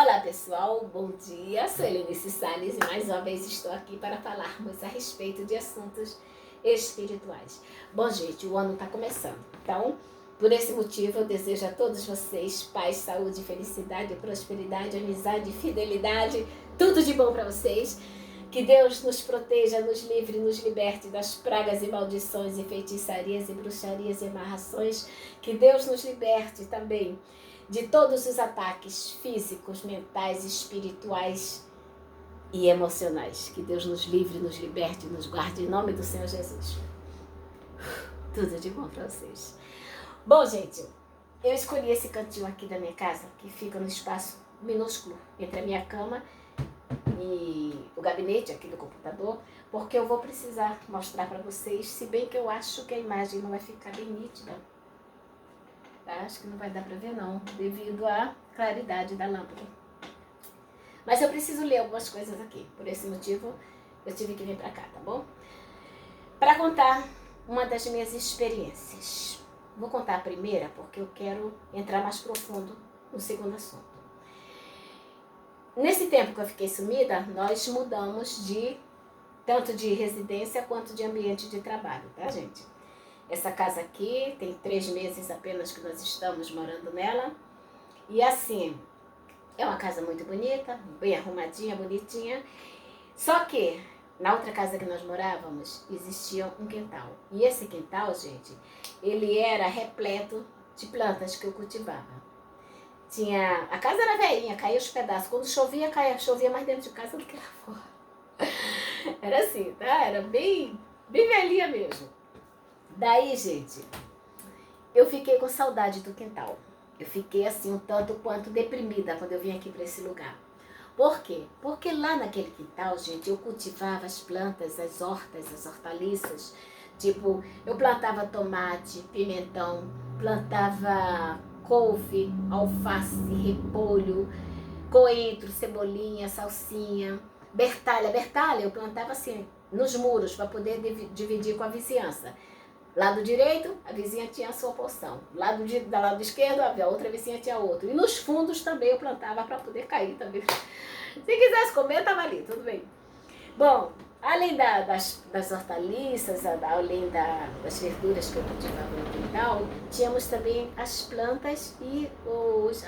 Olá pessoal, bom dia, sou Helenice Salles e mais uma vez estou aqui para falarmos a respeito de assuntos espirituais. Bom gente, o ano está começando, então por esse motivo eu desejo a todos vocês paz, saúde, felicidade, prosperidade, amizade, fidelidade, tudo de bom para vocês. Que Deus nos proteja, nos livre, nos liberte das pragas e maldições e feitiçarias e bruxarias e amarrações. Que Deus nos liberte também de todos os ataques físicos, mentais, espirituais e emocionais. Que Deus nos livre, nos liberte e nos guarde em nome do Senhor Jesus. Tudo de bom para vocês. Bom, gente, eu escolhi esse cantinho aqui da minha casa, que fica no espaço minúsculo entre a minha cama e o gabinete aqui do computador, porque eu vou precisar mostrar para vocês, se bem que eu acho que a imagem não vai ficar bem nítida. Acho que não vai dar para ver não, devido à claridade da lâmpada. Mas eu preciso ler algumas coisas aqui, por esse motivo eu tive que vir para cá, tá bom? Para contar uma das minhas experiências. Vou contar a primeira porque eu quero entrar mais profundo no segundo assunto. Nesse tempo que eu fiquei sumida, nós mudamos tanto de residência quanto de ambiente de trabalho, tá, gente? Essa casa aqui tem 3 meses apenas que nós estamos morando nela. E assim, é uma casa muito bonita, bem arrumadinha, bonitinha. Só que na outra casa que nós morávamos, existia um quintal. E esse quintal, gente, ele era repleto de plantas que eu cultivava. A casa era velhinha, caía os pedaços. Quando chovia, chovia mais dentro de casa do que lá fora. Era assim, tá? Era bem velhinha mesmo. Daí, gente, eu fiquei com saudade do quintal. Eu fiquei assim um tanto quanto deprimida quando eu vim aqui para esse lugar. Por quê? Porque lá naquele quintal, gente, eu cultivava as plantas, as hortas, as hortaliças. Tipo, eu plantava tomate, pimentão, plantava couve, alface, repolho, coentro, cebolinha, salsinha, bertalha. Bertalha eu plantava assim, nos muros, para poder dividir com a vizinhança. Lado direito, a vizinha tinha a sua porção. Lado esquerdo, a outra vizinha tinha outro. E nos fundos também eu plantava para poder cair também. Se quisesse comer, estava ali, tudo bem. Bom, além das hortaliças, além das verduras que eu cultivava no quintal, tínhamos também as plantas e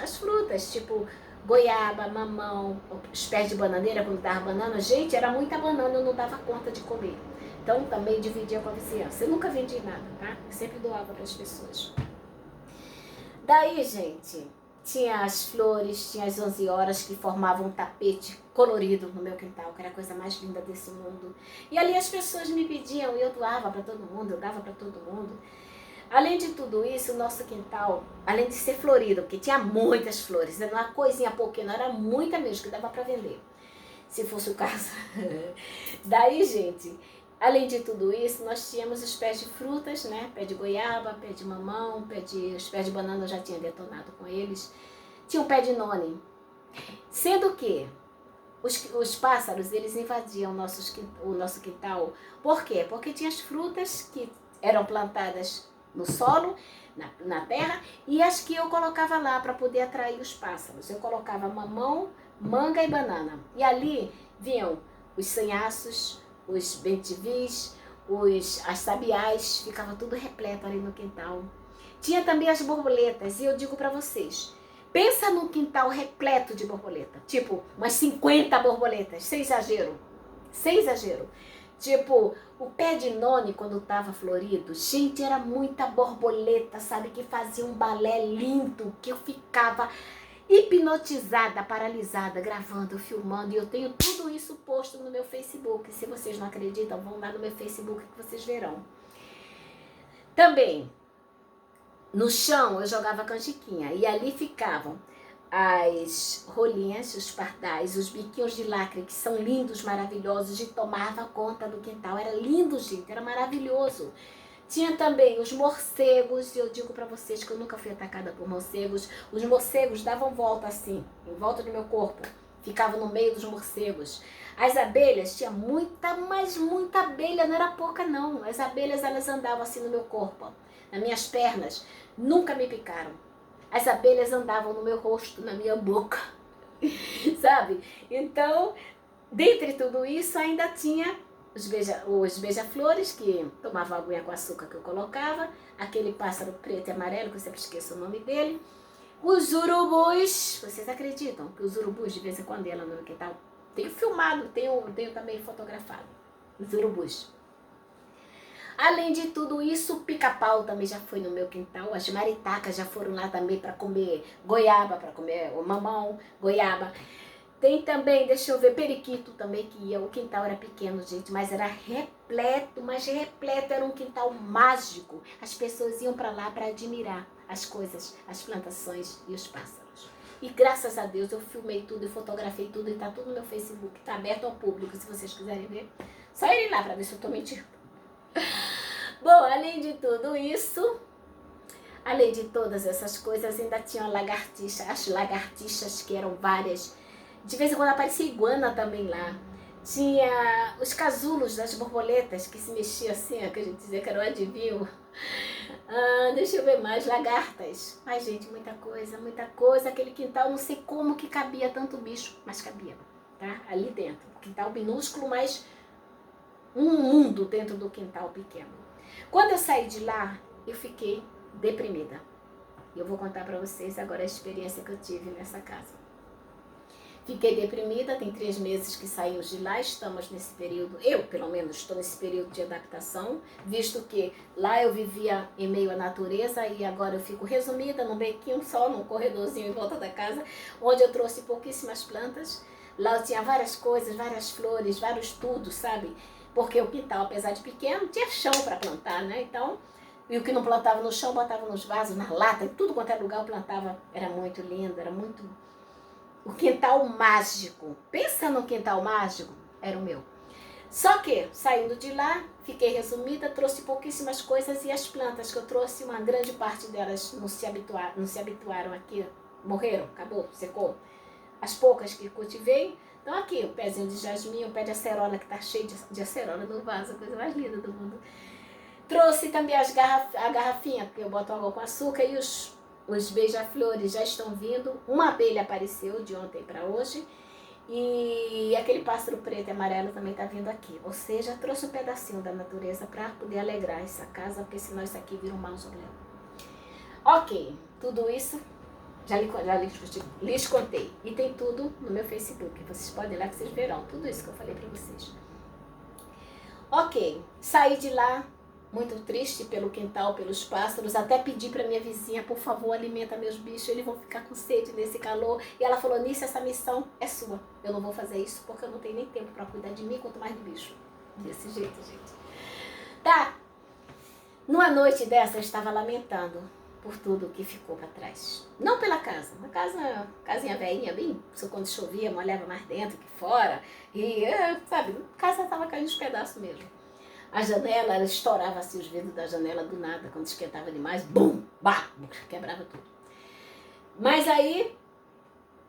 as frutas, tipo goiaba, mamão, os pés de bananeira, quando dava banana. Gente, era muita banana, eu não dava conta de comer. Então também dividia com a vizinhança. Eu nunca vendi nada, tá? Eu sempre doava para as pessoas. Daí, gente, tinha as flores, tinha as 11 horas que formavam um tapete colorido no meu quintal, que era a coisa mais linda desse mundo. E ali as pessoas me pediam e eu doava para todo mundo, eu dava para todo mundo. Além de tudo isso, o nosso quintal, além de ser florido, porque tinha muitas flores, era uma coisinha pouquinho, não era muita mesmo, que dava para vender, se fosse o caso. Daí, gente, além de tudo isso, nós tínhamos os pés de frutas, né? Pé de goiaba, pé de mamão, os pés de banana eu já tinha detonado com eles. Tinha um pé de noni. Sendo que os pássaros, eles invadiam o nosso quintal. Por quê? Porque tinha as frutas que eram plantadas no solo, na terra, e as que eu colocava lá para poder atrair os pássaros. Eu colocava mamão, manga e banana. E ali vinham os sanhaços, os bentivis, as sabiás, ficava tudo repleto ali no quintal. Tinha também as borboletas, e eu digo para vocês, pensa num quintal repleto de borboleta, tipo umas 50 borboletas, sem exagero, sem exagero. Tipo, o pé de noni, quando estava florido, gente, era muita borboleta, sabe, que fazia um balé lindo, que eu ficava hipnotizada, paralisada, gravando, filmando, e eu tenho tudo isso posto no meu Facebook. Se vocês não acreditam, vão lá no meu Facebook que vocês verão. Também, no chão eu jogava canjiquinha, e ali ficavam as rolinhas, os pardais, os biquinhos de lacre, que são lindos, maravilhosos, e tomava conta do quintal. Era lindo, gente, era maravilhoso. Tinha também os morcegos, e eu digo para vocês que eu nunca fui atacada por morcegos. Os morcegos davam volta assim, em volta do meu corpo, ficavam no meio dos morcegos. As abelhas, tinha muita, mas muita abelha, não era pouca não. As abelhas, elas andavam assim no meu corpo, nas minhas pernas, nunca me picaram. As abelhas andavam no meu rosto, na minha boca. sabe? Então, dentre tudo isso, ainda tinha os beija-flores, que tomava aguinha com açúcar que eu colocava, aquele pássaro preto e amarelo, que eu sempre esqueço o nome dele, os urubus. Vocês acreditam que os urubus, de vez em quando, ela no quintal? Tenho filmado, tenho também fotografado os urubus. Além de tudo isso, o pica-pau também já foi no meu quintal, as maritacas já foram lá também para comer goiaba, para comer o mamão, goiaba. Tem também, deixa eu ver, periquito também, que ia. O quintal era pequeno, gente, mas era repleto, era um quintal mágico. As pessoas iam para lá para admirar as coisas, as plantações e os pássaros. E graças a Deus eu filmei tudo e fotografei tudo e tá tudo no meu Facebook, tá aberto ao público, se vocês quiserem ver. Só irem lá para ver se eu tô mentindo. Bom, além de tudo isso, além de todas essas coisas, ainda tinha lagartixa, as lagartixas que eram várias. De vez em quando aparecia iguana também lá. Tinha os casulos das borboletas que se mexiam assim, que a gente dizia que era o adivinho. Deixa eu ver mais, lagartas. Ai, gente, muita coisa, muita coisa. Aquele quintal, não sei como que cabia tanto bicho, mas cabia, tá? Ali dentro. Quintal minúsculo, mas um mundo dentro do quintal pequeno. Quando eu saí de lá, eu fiquei deprimida. E eu vou contar pra vocês agora a experiência que eu tive nessa casa. Fiquei deprimida, tem 3 meses que saímos de lá, estamos nesse período, eu pelo menos estou nesse período de adaptação, visto que lá eu vivia em meio à natureza e agora eu fico resumida num bequinho só, num corredorzinho em volta da casa, onde eu trouxe pouquíssimas plantas. Lá eu tinha várias coisas, várias flores, vários tudo, sabe? Porque o quintal, apesar de pequeno, tinha chão para plantar, né? Então, e o que não plantava no chão, botava nos vasos, na lata, em tudo quanto é lugar eu plantava. Era muito lindo, era muito... O quintal mágico. Pensa no quintal mágico? Era o meu. Só que, saindo de lá, fiquei resumida, trouxe pouquíssimas coisas e as plantas que eu trouxe, uma grande parte delas não se habituaram aqui, morreram, acabou, secou. As poucas que cultivei, então aqui, o pezinho de jasmim, o pé de acerola, que tá cheio de acerola no vaso, a coisa mais linda do mundo. Trouxe também a garrafinha, porque eu boto água com açúcar, e os beija-flores já estão vindo. Uma abelha apareceu de ontem para hoje. E aquele pássaro preto e amarelo também está vindo aqui. Ou seja, trouxe um pedacinho da natureza para poder alegrar essa casa, porque senão isso aqui vira um mausoléu. Ok, tudo isso já lhes contei. E tem tudo no meu Facebook. Vocês podem ir lá que vocês verão tudo isso que eu falei para vocês. Ok, saí de lá muito triste pelo quintal, pelos pássaros, até pedi para minha vizinha, por favor, alimenta meus bichos, eles vão ficar com sede nesse calor. E ela falou, Nícia, essa missão é sua. Eu não vou fazer isso porque eu não tenho nem tempo para cuidar de mim, quanto mais do bicho. Desse jeito, gente. Tá. Numa noite dessa, eu estava lamentando por tudo que ficou para trás. Não pela casa. Uma casinha velhinha, bem, quando chovia, molhava mais dentro que fora. E, sabe, a casa estava caindo os pedaços mesmo. A janela, ela estourava assim os vidros da janela do nada, quando esquentava demais, bum, bah, quebrava tudo. Mas aí,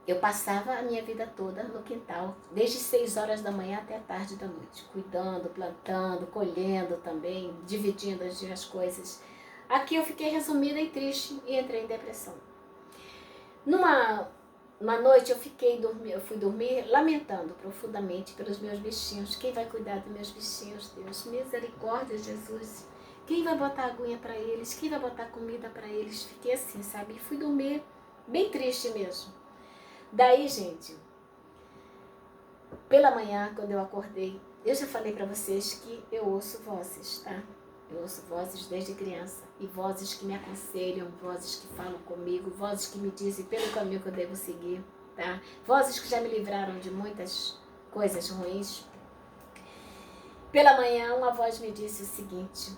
eu passava a minha vida toda no quintal, desde 6 horas da manhã até tarde da noite, cuidando, plantando, colhendo também, dividindo as coisas. Aqui eu fiquei resumida e triste e entrei em depressão. Uma noite eu fui dormir lamentando profundamente pelos meus bichinhos. Quem vai cuidar dos meus bichinhos, Deus? Misericórdia, Jesus. Quem vai botar aguinha para eles? Quem vai botar comida para eles? Fiquei assim, sabe? Fui dormir bem triste mesmo. Daí, gente, pela manhã, quando eu acordei, eu já falei para vocês que eu ouço vozes, tá? Eu ouço vozes desde criança, e vozes que me aconselham, vozes que falam comigo, vozes que me dizem pelo caminho que eu devo seguir, tá? Vozes que já me livraram de muitas coisas ruins. Pela manhã, uma voz me disse o seguinte,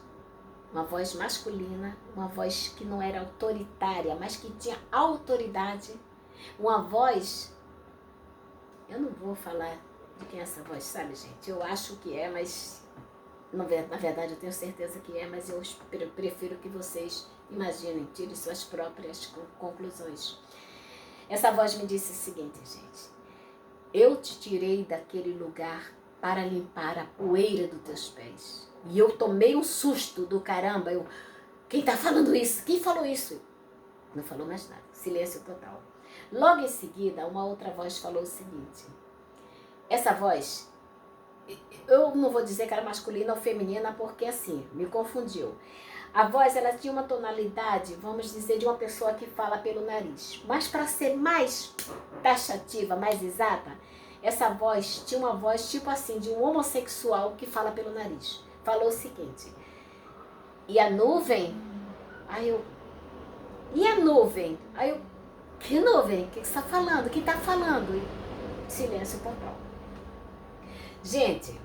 uma voz masculina, uma voz que não era autoritária, mas que tinha autoridade, uma voz, eu não vou falar de quem é essa voz, sabe, gente? Eu acho que é, mas... Na verdade, eu tenho certeza que é, mas eu prefiro que vocês imaginem, tirem suas próprias conclusões. Essa voz me disse o seguinte, gente. Eu te tirei daquele lugar para limpar a poeira dos teus pés. E eu tomei um susto do caramba. Quem tá falando isso? Quem falou isso? Não falou mais nada. Silêncio total. Logo em seguida, uma outra voz falou o seguinte. Essa voz, eu não vou dizer que era masculina ou feminina, porque assim, me confundiu. A voz, ela tinha uma tonalidade, vamos dizer, de uma pessoa que fala pelo nariz. Mas para ser mais taxativa, mais exata, essa voz tinha uma voz tipo assim, de um homossexual que fala pelo nariz. Falou o seguinte, e a nuvem? Aí eu, e a nuvem? Aí eu, que nuvem? O que você está falando? Quem está falando? E silêncio total. Gente,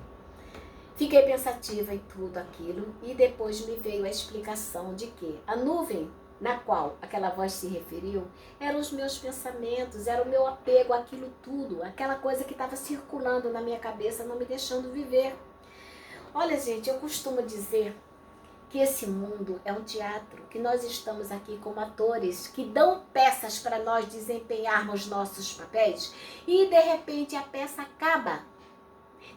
fiquei pensativa em tudo aquilo e depois me veio a explicação de que a nuvem na qual aquela voz se referiu eram os meus pensamentos, era o meu apego àquilo tudo, aquela coisa que estava circulando na minha cabeça, não me deixando viver. Olha, gente, eu costumo dizer que esse mundo é um teatro, que nós estamos aqui como atores que dão peças para nós desempenharmos nossos papéis e de repente a peça acaba.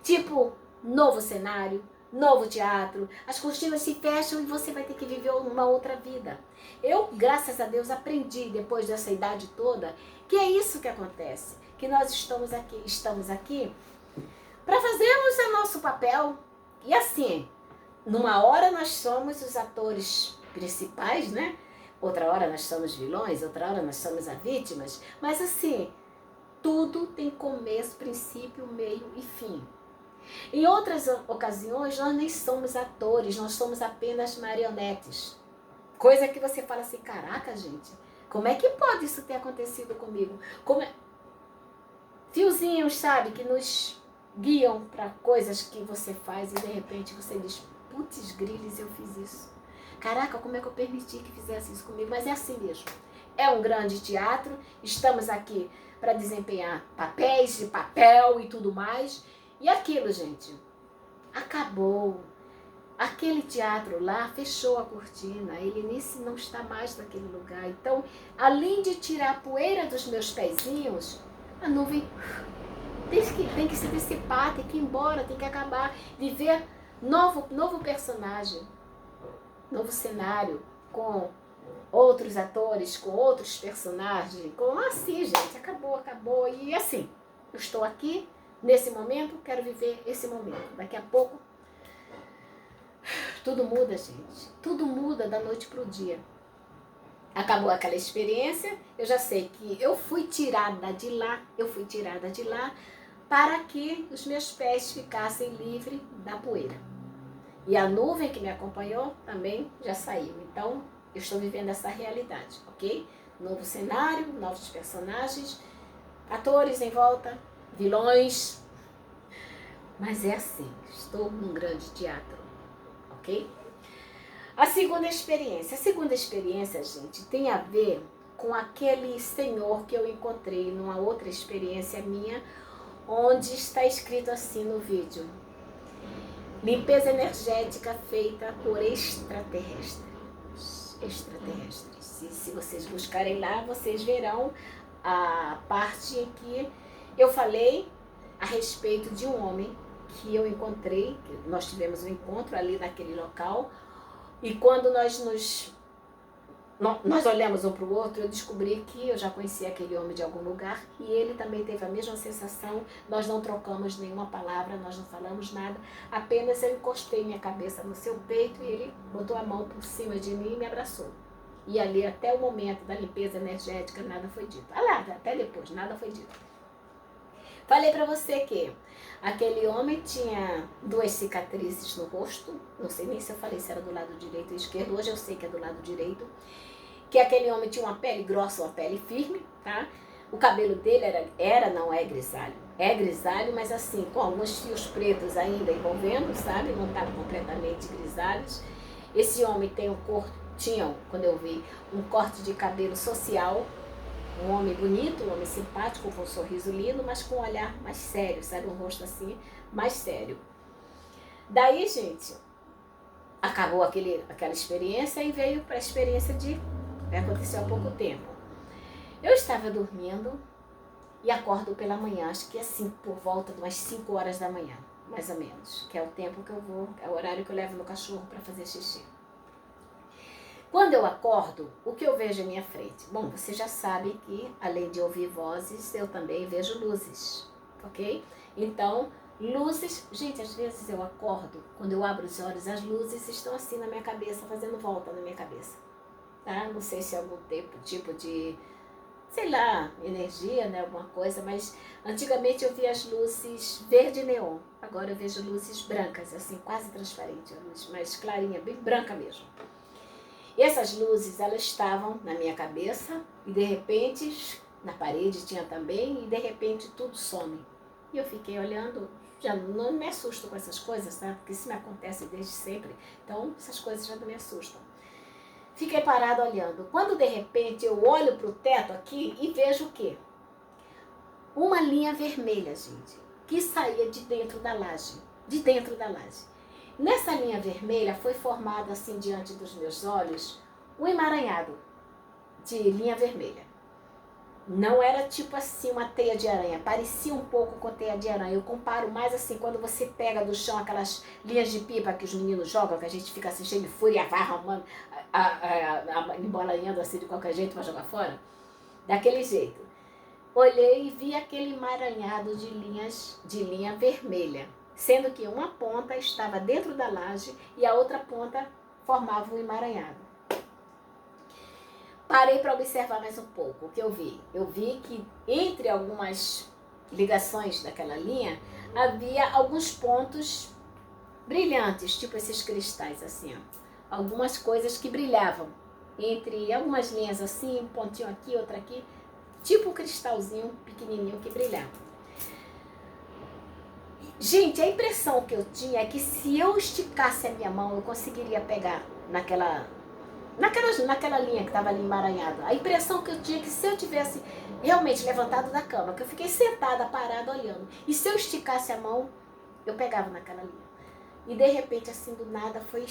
Tipo, novo cenário, novo teatro, as cortinas se fecham e você vai ter que viver uma outra vida. Eu, graças a Deus, aprendi depois dessa idade toda que é isso que acontece, que nós estamos aqui para fazermos o nosso papel. E assim, numa hora nós somos os atores principais, né? Outra hora nós somos vilões, outra hora nós somos as vítimas, mas assim, tudo tem começo, princípio, meio e fim. Em outras ocasiões, nós nem somos atores, nós somos apenas marionetes. Coisa que você fala assim, caraca, gente, como é que pode isso ter acontecido comigo? Fiozinhos, sabe, que nos guiam para coisas que você faz e de repente você diz, putz, griles, eu fiz isso. Caraca, como é que eu permiti que fizesse isso comigo? Mas é assim mesmo. É um grande teatro, estamos aqui para desempenhar papéis de papel e tudo mais. E aquilo, gente, acabou. Aquele teatro lá fechou a cortina, ele não está mais naquele lugar. Então, além de tirar a poeira dos meus pezinhos, a nuvem tem que se dissipar, tem que ir embora, tem que acabar, viver novo personagem, novo cenário, com outros atores, com outros personagens, com assim, gente, acabou. E assim, eu estou aqui, nesse momento, quero viver esse momento. Daqui a pouco, tudo muda, gente. Tudo muda da noite para o dia. Acabou aquela experiência, eu já sei que eu fui tirada de lá para que os meus pés ficassem livres da poeira. E a nuvem que me acompanhou também já saiu. Então, eu estou vivendo essa realidade, ok? Novo cenário, novos personagens, atores em volta, vilões. Mas é assim, estou num grande teatro, ok? A segunda experiência, gente, tem a ver com aquele senhor que eu encontrei numa outra experiência minha, onde está escrito assim no vídeo: limpeza energética feita por extraterrestres. E se vocês buscarem lá, vocês verão a parte em que eu falei a respeito de um homem que eu encontrei, que nós tivemos um encontro ali naquele local, e quando nós olhamos um para o outro, eu descobri que eu já conhecia aquele homem de algum lugar e ele também teve a mesma sensação. Nós não trocamos nenhuma palavra, nós não falamos nada, apenas eu encostei minha cabeça no seu peito e ele botou a mão por cima de mim e me abraçou. E ali, até o momento da limpeza energética, nada foi dito. Até depois, nada foi dito. Falei para você que aquele homem tinha 2 cicatrizes no rosto, não sei nem se eu falei se era do lado direito ou esquerdo, hoje eu sei que é do lado direito, que aquele homem tinha uma pele grossa, uma pele firme, tá? O cabelo dele não é grisalho, é grisalho, mas assim, com alguns fios pretos ainda envolvendo, sabe? Não estava completamente grisalhos. Esse homem tinha, quando eu vi, um corte de cabelo social, um homem bonito, um homem simpático, com um sorriso lindo, mas com um olhar mais sério, sabe? Um rosto assim, mais sério. Daí, gente, acabou aquela experiência e veio para a experiência aconteceu há pouco tempo. Eu estava dormindo e acordo pela manhã, acho que assim, por volta de umas 5 horas da manhã, mais ou menos, que é o tempo que eu vou, é o horário que eu levo meu cachorro para fazer xixi. Quando eu acordo, o que eu vejo à minha frente? Bom, você já sabe que, além de ouvir vozes, eu também vejo luzes, ok? Então, luzes... Gente, às vezes eu acordo, quando eu abro os olhos, as luzes estão assim na minha cabeça, fazendo volta na minha cabeça, tá? Não sei se é algum tipo de, sei lá, energia, né, alguma coisa, mas antigamente eu via as luzes verde neon, agora eu vejo luzes brancas, assim, quase transparente, a luz mais clarinha, bem branca mesmo. E essas luzes, elas estavam na minha cabeça e de repente, na parede tinha também, e de repente tudo some. E eu fiquei olhando, já não me assusto com essas coisas, tá? Porque isso me acontece desde sempre, então essas coisas já não me assustam. Fiquei parada olhando. Quando de repente eu olho para o teto aqui e vejo o quê? Uma linha vermelha, gente, que saía de dentro da laje, de dentro da laje. Nessa linha vermelha foi formado assim diante dos meus olhos um emaranhado de linha vermelha. Não era tipo assim uma teia de aranha, parecia um pouco com teia de aranha. Eu comparo mais assim, quando você pega do chão aquelas linhas de pipa que os meninos jogam, que a gente fica assim cheio de fúria e arrumando, embolanhando assim de qualquer jeito para jogar fora. Daquele jeito. Olhei e vi aquele emaranhado de linha vermelha, sendo que uma ponta estava dentro da laje e a outra ponta formava um emaranhado. Parei para observar mais um pouco o que eu vi. Eu vi que entre algumas ligações daquela linha havia alguns pontos brilhantes, tipo esses cristais assim, ó. Algumas coisas que brilhavam entre algumas linhas assim, um pontinho aqui, outro aqui. Tipo um cristalzinho pequenininho que brilhava. Gente, a impressão que eu tinha é que se eu esticasse a minha mão, eu conseguiria pegar naquela linha que estava ali emaranhada. A impressão que eu tinha é que se eu tivesse realmente levantado da cama, que eu fiquei sentada, parada, olhando, e se eu esticasse a mão, eu pegava naquela linha. E de repente, assim, do nada, foi...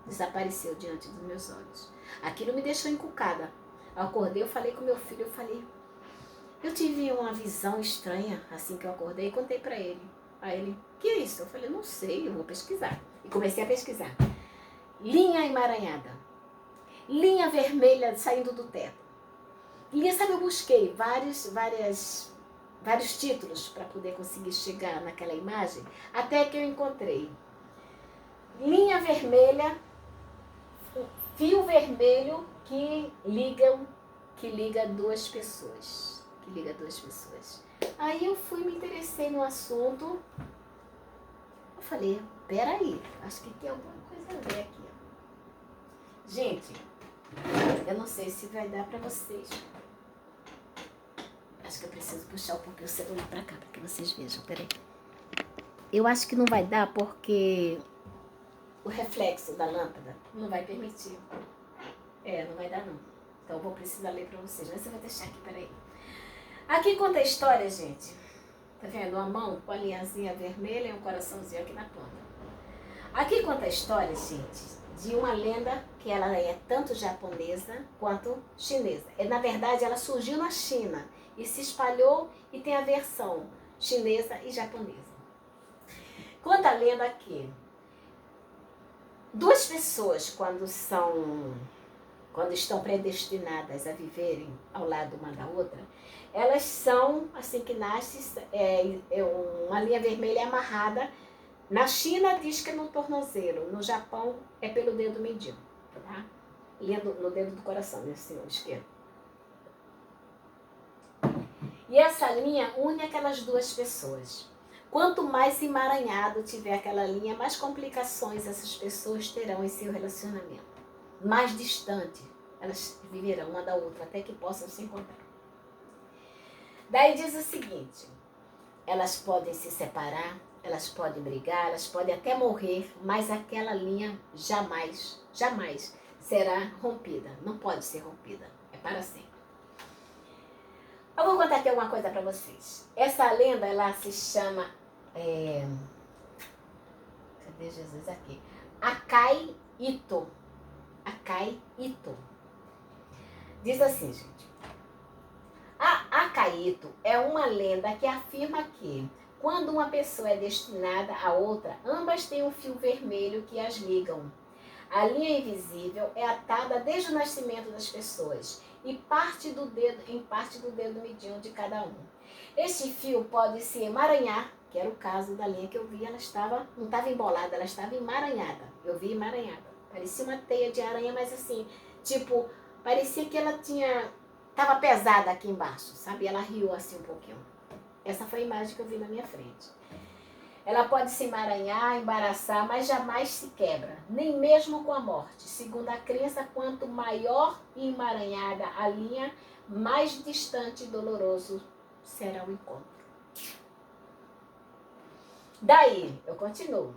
desapareceu diante dos meus olhos. Aquilo me deixou encucada. Eu acordei, eu falei com meu filho, eu tive uma visão estranha assim que eu acordei e contei pra ele. Aí ele, que é isso? Eu falei, não sei, eu vou pesquisar. E comecei a pesquisar. Linha emaranhada. Linha vermelha saindo do teto. E sabe, eu busquei vários títulos para poder conseguir chegar naquela imagem, até que eu encontrei. Linha vermelha, fio vermelho que liga duas pessoas. Aí eu fui, me interessei no assunto. Eu falei, peraí, acho que tem alguma coisa a ver aqui. Gente, eu não sei se vai dar pra vocês. Acho que eu preciso puxar um pouquinho o celular pra cá, pra que vocês vejam, peraí. Eu acho que não vai dar porque o reflexo da lâmpada não vai permitir. Não vai dar não. Então eu vou precisar ler pra vocês, mas eu vou deixar aqui, peraí. Aqui conta a história, gente. Tá vendo? Uma mão com a linhazinha vermelha e um coraçãozinho aqui na ponta. Aqui conta a história, gente, de uma lenda que ela é tanto japonesa quanto chinesa. Na verdade, ela surgiu na China e se espalhou e tem a versão chinesa e japonesa. Conta a lenda que duas pessoas, quando estão predestinadas a viverem ao lado uma da outra, elas são, assim que nasce, uma linha vermelha amarrada. Na China diz que é no tornozelo, no Japão é pelo dedo mindinho, tá? No dedo do coração, nesse esquerdo. E essa linha une aquelas duas pessoas. Quanto mais emaranhado tiver aquela linha, mais complicações essas pessoas terão em seu relacionamento. Mais distante elas viverão uma da outra, até que possam se encontrar. Daí diz o seguinte, elas podem se separar, elas podem brigar, elas podem até morrer, mas aquela linha jamais será rompida. Não pode ser rompida, é para sempre. Eu vou contar aqui alguma coisa para vocês. Essa lenda, ela se chama... cadê Jesus aqui? Akai Ito. Akai Ito. Diz assim, gente. A Akai Ito é uma lenda que afirma que quando uma pessoa é destinada a outra, ambas têm um fio vermelho que as ligam. A linha invisível é atada desde o nascimento das pessoas e parte do dedo midinho de cada um. Este fio pode se emaranhar, que era o caso da linha que eu vi, ela não estava embolada, ela estava emaranhada. Eu vi emaranhada. Parecia uma teia de aranha, mas assim, tipo, parecia que ela estava pesada aqui embaixo, sabe? Ela riu assim um pouquinho. Essa foi a imagem que eu vi na minha frente. Ela pode se emaranhar, embaraçar, mas jamais se quebra, nem mesmo com a morte. Segundo a crença, quanto maior e emaranhada a linha, mais distante e doloroso será o encontro. Daí, eu continuo.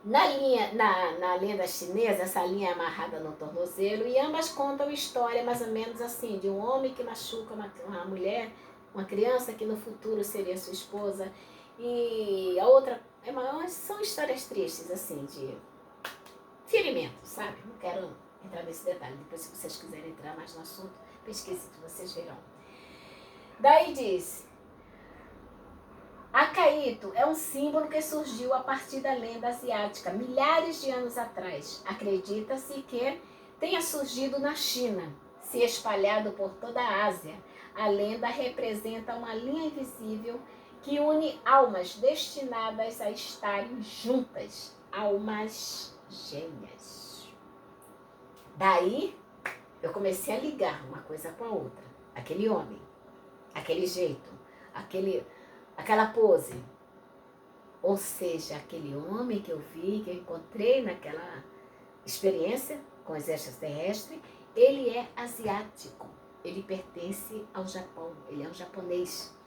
Na lenda chinesa, essa linha é amarrada no tornozelo e ambas contam história mais ou menos assim, de um homem que machuca uma mulher, uma criança que no futuro seria sua esposa. E a outra, são histórias tristes, assim, de ferimento, sabe? Não quero entrar nesse detalhe. Depois, se vocês quiserem entrar mais no assunto, pesquise que vocês verão. Daí diz: Akaito é um símbolo que surgiu a partir da lenda asiática, milhares de anos atrás. Acredita-se que tenha surgido na China, se espalhado por toda a Ásia. A lenda representa uma linha invisível que une almas destinadas a estarem juntas, almas gêmeas. Daí, eu comecei a ligar uma coisa com a outra. Aquele homem, aquele jeito, aquela pose. Ou seja, aquele homem que eu vi, que eu encontrei naquela experiência com o exército terrestre, ele é asiático. Ele pertence ao Japão, ele é um japonês.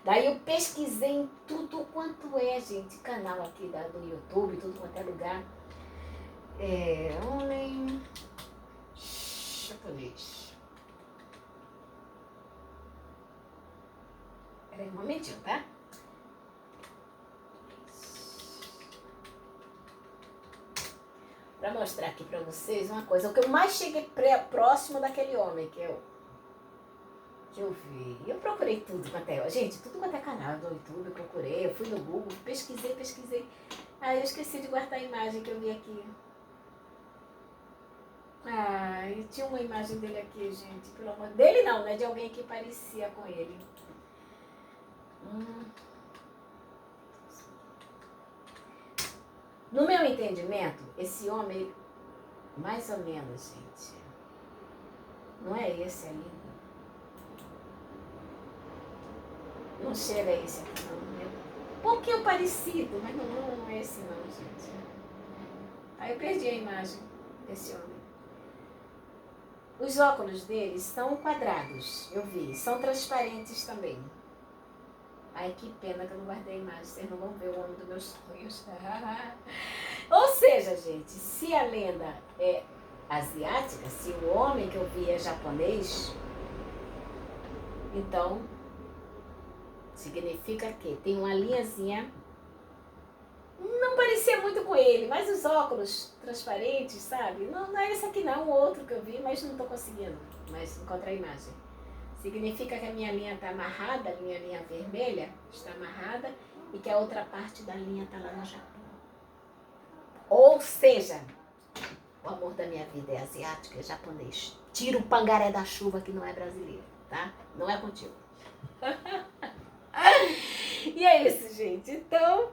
Daí eu pesquisei em tudo quanto é, gente, canal aqui do YouTube, tudo quanto é lugar. Homem japonês. Peraí um momentinho, tá? Pra mostrar aqui pra vocês uma coisa. O que eu mais cheguei próximo daquele homem que eu vi. Eu procurei tudo quanto é. Gente, tudo quanto é canal do YouTube, eu procurei. Eu fui no Google, pesquisei. Aí eu esqueci de guardar a imagem que eu vi aqui. E tinha uma imagem dele aqui, gente. Pelo amor dele não, né? De alguém que parecia com ele. No meu entendimento, esse homem, mais ou menos, gente, não é esse ali. Não chega a esse aqui, não. É um pouquinho parecido, mas não é esse não, gente. Aí eu perdi a imagem desse homem. Os óculos dele são quadrados, eu vi. São transparentes também. Ai, que pena que eu não guardei a imagem. Vocês não vão ver o homem dos meus sonhos. Ou seja, gente, se a lenda é asiática, se o homem que eu vi é japonês, então significa que tem uma linhazinha. Não parecia muito com ele, mas os óculos transparentes, sabe? Não é esse aqui não, o outro que eu vi, mas não estou conseguindo mais encontrar a imagem. Significa que a minha linha está amarrada, a minha linha vermelha está amarrada e que a outra parte da linha está lá no Japão. Ou seja, o amor da minha vida é asiático, é japonês. Tira o pangaré da chuva que não é brasileiro, tá? Não é contigo. E é isso, gente. Então,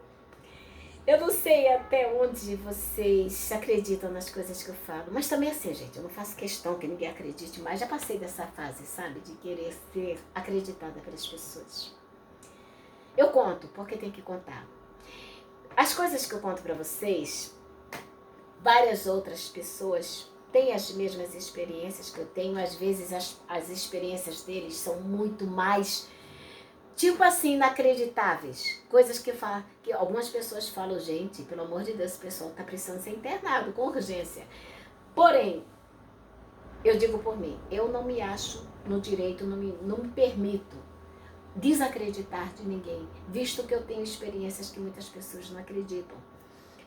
eu não sei até onde vocês acreditam nas coisas que eu falo, mas também assim, gente, eu não faço questão que ninguém acredite mais. Já passei dessa fase, sabe, de querer ser acreditada pelas pessoas. Eu conto, porque tem que contar. As coisas que eu conto pra vocês, várias outras pessoas têm as mesmas experiências que eu tenho. Às vezes as experiências deles são muito mais, tipo assim, inacreditáveis. Coisas que algumas pessoas falam, gente, pelo amor de Deus, esse pessoal tá precisando ser internado com urgência. Porém, eu digo por mim, eu não me acho no direito, não me permito desacreditar de ninguém, visto que eu tenho experiências que muitas pessoas não acreditam.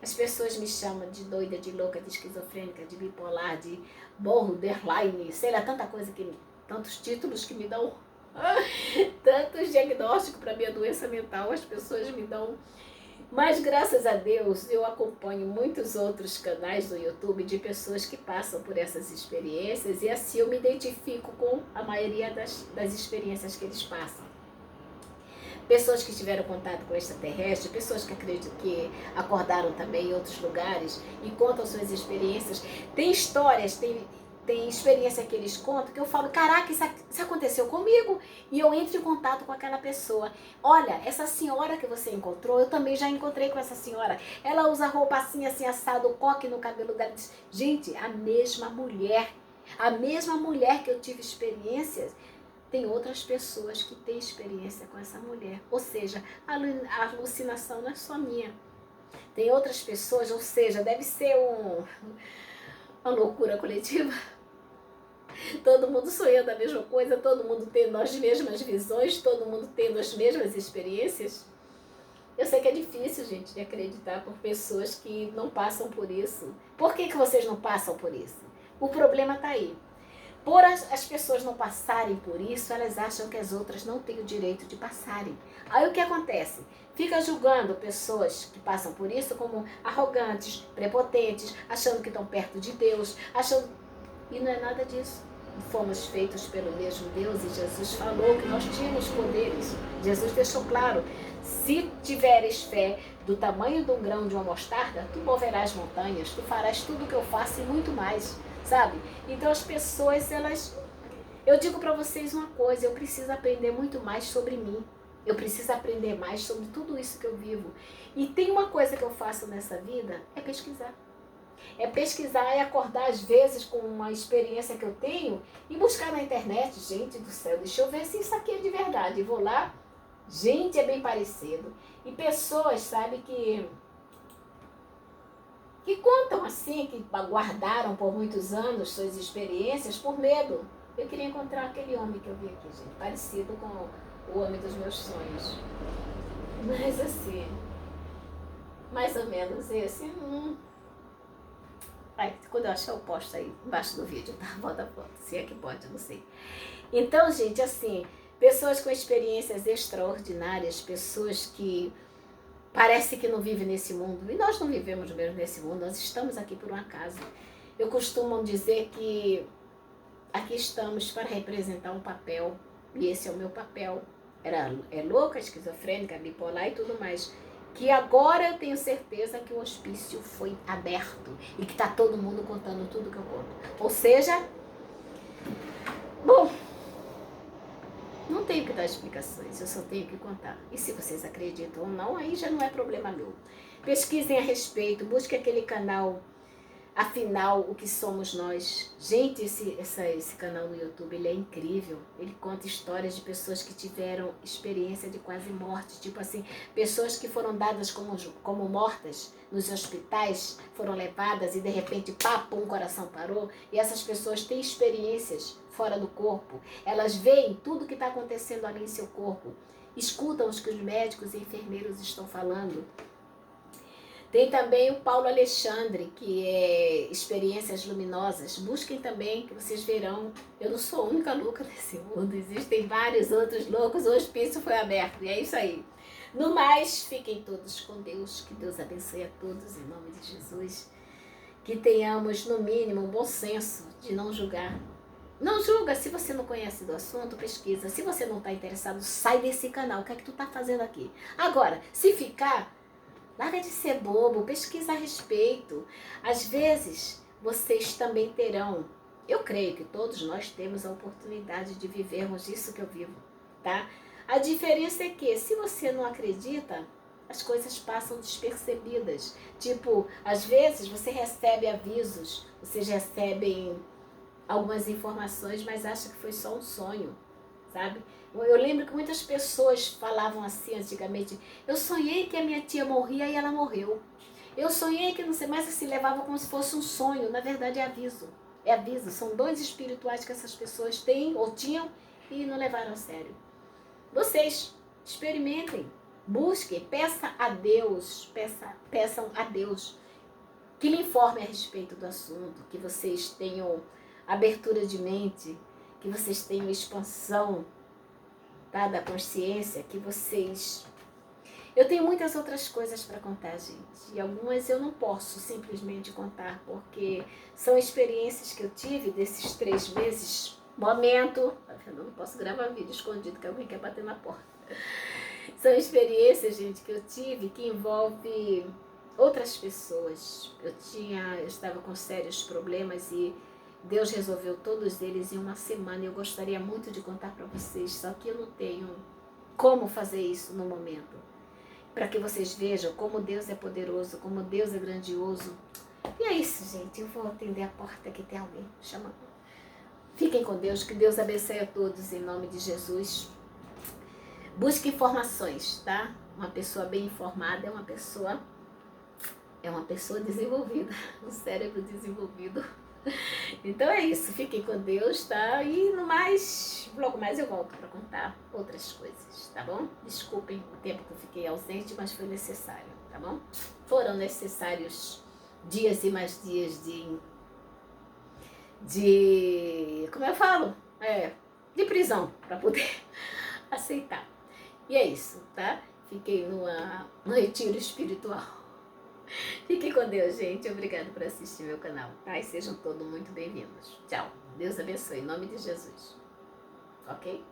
As pessoas me chamam de doida, de louca, de esquizofrênica, de bipolar, de borderline, sei lá, tantos títulos que me dão tantos diagnósticos para minha doença mental, as pessoas me dão. Mas graças a Deus eu acompanho muitos outros canais do YouTube de pessoas que passam por essas experiências e assim eu me identifico com a maioria das experiências que eles passam. Pessoas que tiveram contato com extraterrestre, pessoas que acreditam que acordaram também em outros lugares e contam suas experiências. Tem histórias, tem experiência que eles contam que eu falo, caraca, isso aconteceu comigo. E eu entro em contato com aquela pessoa. Olha, essa senhora que você encontrou, eu também já encontrei com essa senhora. Ela usa roupa assim, assim, assado, coque no cabelo dela. Gente, a mesma mulher que eu tive experiências, tem outras pessoas que têm experiência com essa mulher. Ou seja, a alucinação não é só minha. Tem outras pessoas, ou seja, deve ser uma loucura coletiva. Todo mundo sonhando a mesma coisa, todo mundo tendo as mesmas visões, todo mundo tendo as mesmas experiências. Eu sei que é difícil, gente, de acreditar por pessoas que não passam por isso. Por que vocês não passam por isso? O problema está aí. Por as pessoas não passarem por isso, elas acham que as outras não têm o direito de passarem. Aí o que acontece? Fica julgando pessoas que passam por isso como arrogantes, prepotentes, achando que estão perto de Deus, achando... E não é nada disso. Fomos feitos pelo mesmo Deus e Jesus falou que nós tínhamos poderes. Jesus deixou claro, se tiveres fé do tamanho de um grão de uma mostarda, tu moverás montanhas, tu farás tudo o que eu faço e muito mais, sabe? Então as pessoas, elas... Eu digo para vocês uma coisa, eu preciso aprender muito mais sobre mim. Eu preciso aprender mais sobre tudo isso que eu vivo. E tem uma coisa que eu faço nessa vida, é pesquisar. É pesquisar e acordar às vezes com uma experiência que eu tenho e buscar na internet, gente do céu, deixa eu ver se isso aqui é de verdade. E vou lá, gente, é bem parecido. E pessoas, sabe, que contam assim, que guardaram por muitos anos suas experiências por medo. Eu queria encontrar aquele homem que eu vi aqui, gente, parecido com o homem dos meus sonhos. Mas assim, mais ou menos esse... Ai, quando eu achar eu posto aí embaixo do vídeo, tá? Bota a foto, se é que pode, eu não sei. Então, gente, assim, pessoas com experiências extraordinárias, pessoas que parece que não vivem nesse mundo, e nós não vivemos mesmo nesse mundo, nós estamos aqui por um acaso. Eu costumo dizer que aqui estamos para representar um papel, e esse é o meu papel. É louca, esquizofrênica, bipolar e tudo mais. Que agora eu tenho certeza que o hospício foi aberto e que está todo mundo contando tudo que eu conto. Ou seja, bom, não tenho que dar explicações, eu só tenho que contar. E se vocês acreditam ou não, aí já não é problema meu. Pesquisem a respeito, busquem aquele canal. Afinal, o que somos nós? Gente, esse canal no YouTube, ele é incrível. Ele conta histórias de pessoas que tiveram experiência de quase morte. Tipo assim, pessoas que foram dadas como mortas nos hospitais, foram levadas e de repente, papo, um coração parou. E essas pessoas têm experiências fora do corpo. Elas veem tudo que está acontecendo ali em seu corpo. Escutam os que os médicos e enfermeiros estão falando. Tem também o Paulo Alexandre, que é Experiências Luminosas. Busquem também, que vocês verão. Eu não sou a única louca desse mundo. Existem vários outros loucos. O hospício foi aberto. E é isso aí. No mais, fiquem todos com Deus. Que Deus abençoe a todos, em nome de Jesus. Que tenhamos, no mínimo, um bom senso de não julgar. Não julga. Se você não conhece do assunto, pesquisa. Se você não está interessado, sai desse canal. O que é que tu está fazendo aqui? Agora, se ficar... Larga de ser bobo, pesquisa a respeito. Às vezes, vocês também terão, eu creio que todos nós temos a oportunidade de vivermos isso que eu vivo, tá? A diferença é que, se você não acredita, as coisas passam despercebidas. Tipo, às vezes você recebe avisos, vocês recebem algumas informações, mas acha que foi só um sonho, sabe? Eu lembro que muitas pessoas falavam assim antigamente, eu sonhei que a minha tia morria e ela morreu. Eu sonhei que não sei mais, se levava como se fosse um sonho. Na verdade é aviso. É aviso. São dons espirituais que essas pessoas têm ou tinham e não levaram a sério. Vocês experimentem, busquem, peçam a Deus que lhe informe a respeito do assunto, que vocês tenham abertura de mente, que vocês tenham expansão, tá, da consciência, que vocês... Eu tenho muitas outras coisas para contar, gente. E algumas eu não posso simplesmente contar, porque são experiências que eu tive desses 3 meses. Momento. Eu não posso gravar vídeo escondido, que alguém quer bater na porta. São experiências, gente, que eu tive que envolve outras pessoas. Eu estava com sérios problemas e Deus resolveu todos eles em uma semana. Eu gostaria muito de contar para vocês, só que eu não tenho como fazer isso no momento. Para que vocês vejam como Deus é poderoso, como Deus é grandioso. E é isso, gente. Eu vou atender a porta que tem alguém chamando. Fiquem com Deus, que Deus abençoe a todos em nome de Jesus. Busque informações, tá? Uma pessoa bem informada é uma pessoa desenvolvida, um cérebro desenvolvido. Então é isso, fiquem com Deus, tá? E no mais, logo mais eu volto para contar outras coisas, tá bom? Desculpem o tempo que eu fiquei ausente, mas foi necessário, tá bom? Foram necessários dias e mais dias como eu falo? De prisão, para poder aceitar. E é isso, tá? Fiquei no retiro espiritual. Fiquem com Deus, gente. Obrigada por assistir meu canal, tá? E sejam todos muito bem-vindos. Tchau. Deus abençoe, em nome de Jesus. Ok?